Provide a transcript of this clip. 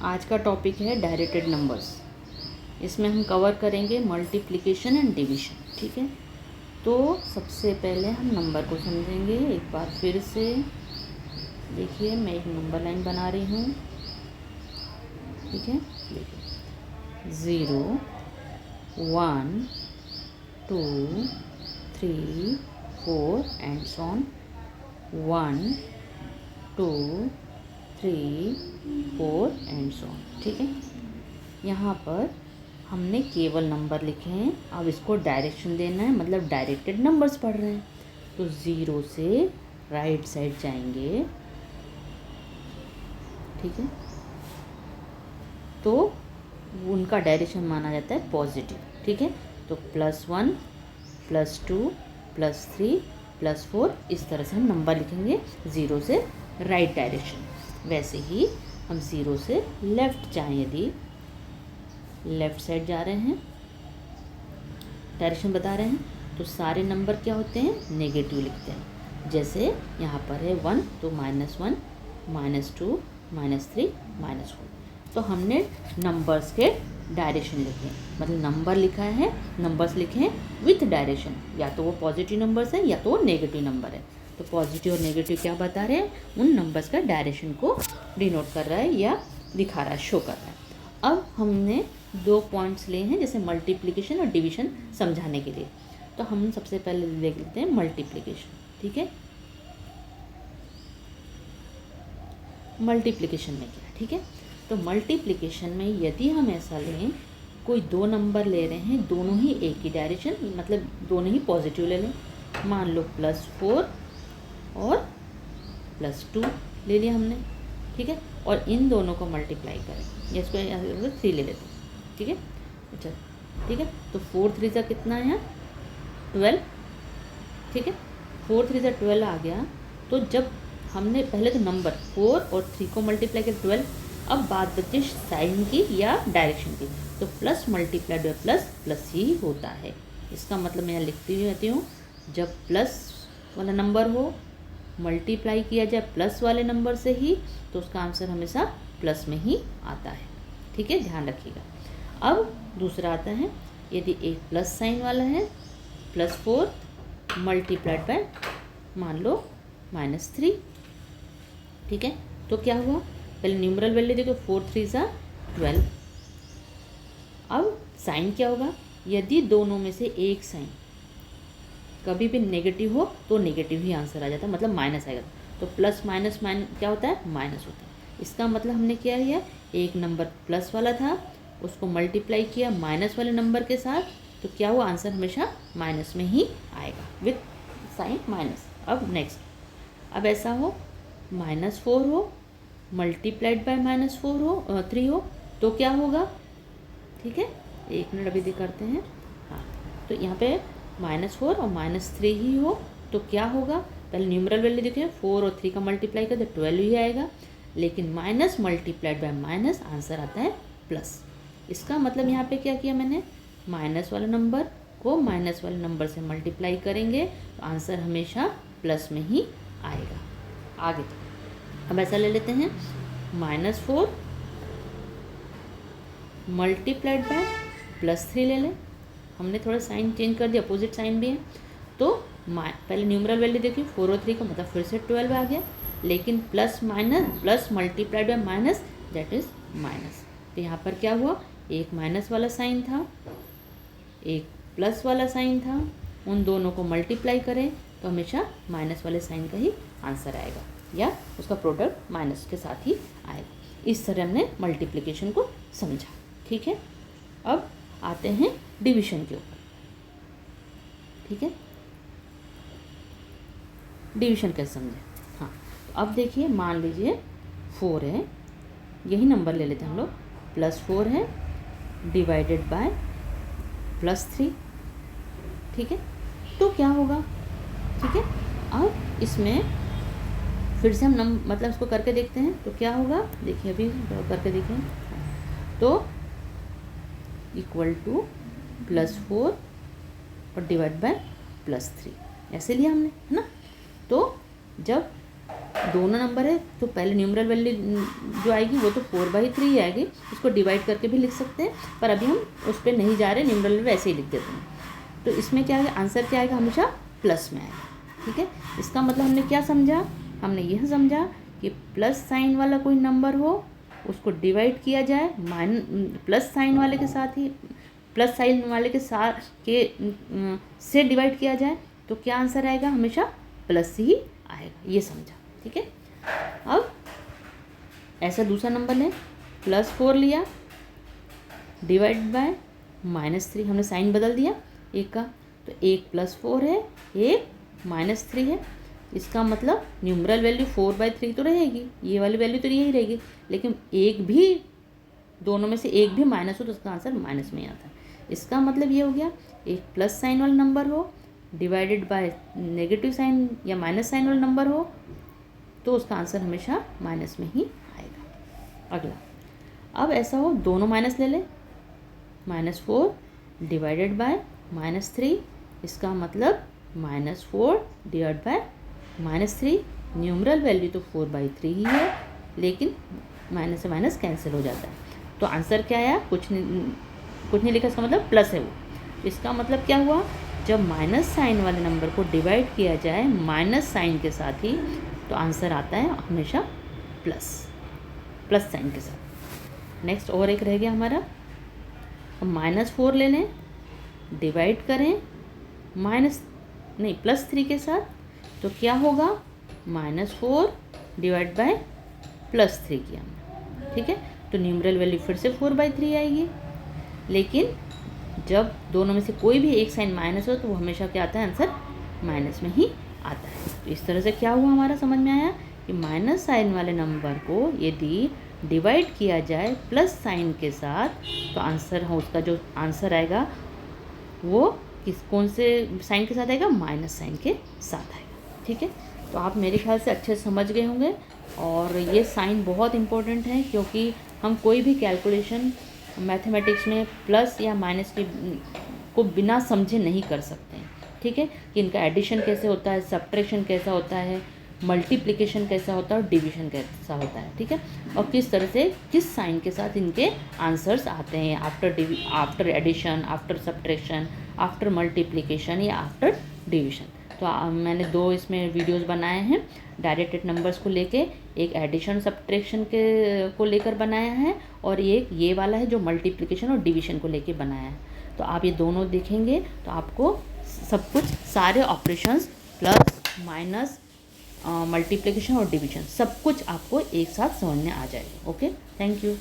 आज का टॉपिक है डायरेक्टेड नंबर्स। इसमें हम कवर करेंगे मल्टीप्लिकेशन एंड डिवीज़न। ठीक है, तो सबसे पहले हम नंबर को समझेंगे। एक बार फिर से देखिए, मैं एक नंबर लाइन बना रही हूँ। ठीक है, देखिए 0 1 2 3 4 and so on 1 2 3 4 and so on. ठीक है, यहाँ पर हमने केवल नंबर लिखे हैं। अब इसको डायरेक्शन देना है, मतलब डायरेक्टेड नंबर्स पढ़ रहे हैं। तो 0 से राइट साइड जाएंगे। ठीक है, तो उनका डायरेक्शन माना जाता है पॉजिटिव। ठीक है, तो +1 +2 +3 +4 इस तरह से हम नंबर लिखेंगे 0 से राइट डायरेक्शन। वैसे ही हम 0 से लेफ़्ट जाएं, यदि लेफ़्ट साइड जा रहे हैं, डायरेक्शन बता रहे हैं, तो सारे नंबर क्या होते हैं, नेगेटिव लिखते हैं। जैसे यहाँ पर है 1 तो -1 -2 -3 -4। तो हमने नंबर्स के डायरेक्शन लिखे, मतलब नंबर लिखा है, नंबर्स लिखे हैं विथ डायरेक्शन। या तो वो पॉजिटिव नंबर्स है या तो वो नेगेटिव नंबर है। तो पॉजिटिव और नेगेटिव क्या बता रहे हैं, उन नंबर्स का डायरेक्शन को डिनोट कर रहा है या दिखा रहा है, शो कर रहा है। अब हमने 2 पॉइंट्स लिए हैं, जैसे मल्टीप्लिकेशन और डिवीज़न समझाने के लिए। तो हम सबसे पहले देख लेते हैं मल्टीप्लिकेशन। ठीक है, मल्टीप्लिकेशन में क्या है। ठीक है, तो मल्टीप्लिकेशन में यदि हम ऐसा लें, कोई 2 नंबर ले रहे हैं, दोनों ही एक ही डायरेक्शन, मतलब दोनों ही पॉजिटिव ले लें। मान लो +4 और +2 ले लिया हमने। ठीक है, और इन दोनों को मल्टीप्लाई करें, या इसको 3 ले लेते हैं। ठीक है, अच्छा ठीक है, तो 4 3 का कितना है, 12। ठीक है, 4 3 से 12 आ गया। तो जब हमने पहले तो नंबर 4 और 3 को मल्टीप्लाई किया 12, अब बात बची साइन की या डायरेक्शन की। तो plus multiplied by plus plus ही होता है। इसका मतलब मैं यहाँ लिखती हुई रहती हूँ, जब प्लस वाला नंबर हो, मल्टीप्लाई किया जाए प्लस वाले नंबर से ही, तो उसका आंसर हमेशा प्लस में ही आता है। ठीक है, ध्यान रखिएगा। अब दूसरा आता है, यदि एक प्लस साइन वाला है, +4 मल्टीप्लाइड बाय मान लो -3। ठीक है, तो क्या हुआ, पहले न्यूमरल वैल्यू देखो, 4 3 सा 12। अब साइन क्या होगा, यदि दोनों में से एक साइन कभी भी नेगेटिव हो तो नेगेटिव ही आंसर आ जाता है, मतलब माइनस आएगा। तो प्लस माइनस क्या होता है, माइनस होता है। इसका मतलब हमने क्या किया, एक नंबर प्लस वाला था, उसको मल्टीप्लाई किया माइनस वाले नंबर के साथ, तो क्या हुआ, आंसर हमेशा माइनस में ही आएगा, विथ साइन माइनस। अब नेक्स्ट, अब ऐसा हो -4 हो मल्टीप्लाइड बाय -4 हो 3 हो, तो क्या होगा। ठीक है, 1 मिनट अभी करते हैं। हाँ, तो यहाँ पे -4 और -3 ही हो, तो क्या होगा, पहले न्यूमरल वैल्यू देखिए, 4 और 3 का मल्टीप्लाई कर तो 12 ही आएगा। लेकिन minus multiplied by minus answer आता है प्लस। इसका मतलब यहाँ पे क्या किया मैंने, माइनस वाले नंबर को माइनस वाले नंबर से मल्टीप्लाई करेंगे तो आंसर हमेशा प्लस में ही आएगा। आगे अब ऐसा ले लेते हैं, -4 मल्टीप्लाइड बाय +3 ले लें। हमने थोड़ा साइन चेंज कर दिया, अपोजिट साइन भी है। तो पहले न्यूमरल वैल्यू देखिए, 4 और 3 का मतलब फिर से 12 आ गया। लेकिन plus multiplied bye minus, that is minus. तो यहाँ पर क्या हुआ, एक माइनस वाला साइन था, एक प्लस वाला साइन था, उन दोनों को मल्टीप्लाई करें तो हमेशा माइनस वाले साइन का ही आंसर आएगा, या उसका प्रोडक्ट माइनस के साथ ही आएगा। इस तरह हमने मल्टीप्लिकेशन को समझा। ठीक है, अब आते हैं डिवीज़न के ऊपर। ठीक है, डिवीज़न कैसे समझें। हाँ, तो अब देखिए, मान लीजिए 4 है, यही नंबर ले लेते हैं हम लोग, +4 है डिवाइडेड बाय +3। ठीक है, तो क्या होगा। ठीक है, अब इसमें फिर से हम मतलब इसको करके देखते हैं, तो क्या होगा, देखिए अभी करके देखें, तो = +4 और डिवाइड बाय +3 ऐसे लिया हमने, है ना। तो जब दोनों नंबर है तो पहले न्यूमरल वैल्यू जो आएगी वो तो 4/3 आएगी, इसको डिवाइड करके भी लिख सकते हैं, पर अभी हम उस पर नहीं जा रहे, न्यूमरल वैल्यू ऐसे ही लिख देते हैं। तो इसमें क्या आएगा, आंसर क्या आएगा, हमेशा प्लस में आएगा। ठीक है, इसका मतलब हमने क्या समझा, हमने यह समझा कि प्लस साइन वाला कोई नंबर हो उसको डिवाइड किया जाए प्लस साइन वाले के साथ ही, प्लस साइन वाले के साथ से डिवाइड किया जाए तो क्या आंसर आएगा, हमेशा प्लस ही आएगा, ये समझा। ठीक है, अब ऐसा दूसरा नंबर लें, +4 लिया डिवाइड बाय -3, हमने साइन बदल दिया एक का, तो एक +4 है, एक -3 है। इसका मतलब न्यूमरल वैल्यू 4/3 तो रहेगी, ये वाली वैल्यू तो यही रहेगी, लेकिन एक भी दोनों में से एक भी माइनस हो तो उसका आंसर माइनस में ही आता है। इसका मतलब ये हो गया, एक प्लस साइन वाला नंबर हो डिवाइडेड बाय नेगेटिव साइन या माइनस साइन वाला नंबर हो तो उसका आंसर हमेशा माइनस में ही आएगा। अगला, अब ऐसा हो दोनों माइनस ले लें, -4 डिवाइडेड बाय -3, इसका मतलब -4 डिवाइड बाय -3, न्यूमरल वैल्यू तो 4/3 ही है, लेकिन माइनस से माइनस कैंसिल हो जाता है, तो आंसर क्या आया, कुछ नहीं लिखा, इसका मतलब प्लस है वो। इसका मतलब क्या हुआ, जब माइनस साइन वाले नंबर को डिवाइड किया जाए माइनस साइन के साथ ही तो आंसर आता है हमेशा प्लस साइन के साथ। नेक्स्ट और एक रह गया हमारा, अब -4 ले लें डिवाइड करें +3 के साथ, तो क्या होगा, -4 डिवाइड बाय +3 किया हमने। ठीक है, तो न्यूमरल वैल्यू फिर से 4/3 आएगी, लेकिन जब दोनों में से कोई भी एक साइन माइनस हो तो वो हमेशा क्या आता है, आंसर माइनस में ही आता है। तो इस तरह से क्या हुआ, हमारा समझ में आया कि माइनस साइन वाले नंबर को यदि डिवाइड किया जाए प्लस साइन के साथ तो आंसर हो, उसका जो आंसर आएगा वो कौन से साइन के साथ आएगा, माइनस साइन के साथ आएगा। ठीक है, तो आप मेरे ख्याल से अच्छे से समझ गए होंगे, और ये साइन बहुत इम्पोर्टेंट है क्योंकि हम कोई भी कैलकुलेशन मैथमेटिक्स में प्लस या माइनस को बिना समझे नहीं कर सकते हैं। ठीक है, कि इनका एडिशन कैसे होता है, सब्ट्रैक्शन कैसा होता है, मल्टीप्लिकेशन कैसा होता है और डिवीजन कैसा होता है। ठीक है, और किस तरह से किस साइन के साथ इनके आंसर्स आते हैं, after addition, after subtraction, after multiplication या आफ्टर डिवीजन। तो मैंने 2 इसमें वीडियोस बनाए हैं, डायरेक्टेड नंबर्स को लेके, एक एडिशन सब्ट्रैक्शन को लेकर बनाया है, और एक ये वाला है जो मल्टीप्लिकेशन और डिवीजन को लेके बनाया है। तो आप ये दोनों देखेंगे तो आपको सब कुछ, सारे ऑपरेशंस प्लस माइनस मल्टीप्लिकेशन और डिवीजन सब कुछ आपको एक साथ समझ में आ जाएगा। Okay, thank you.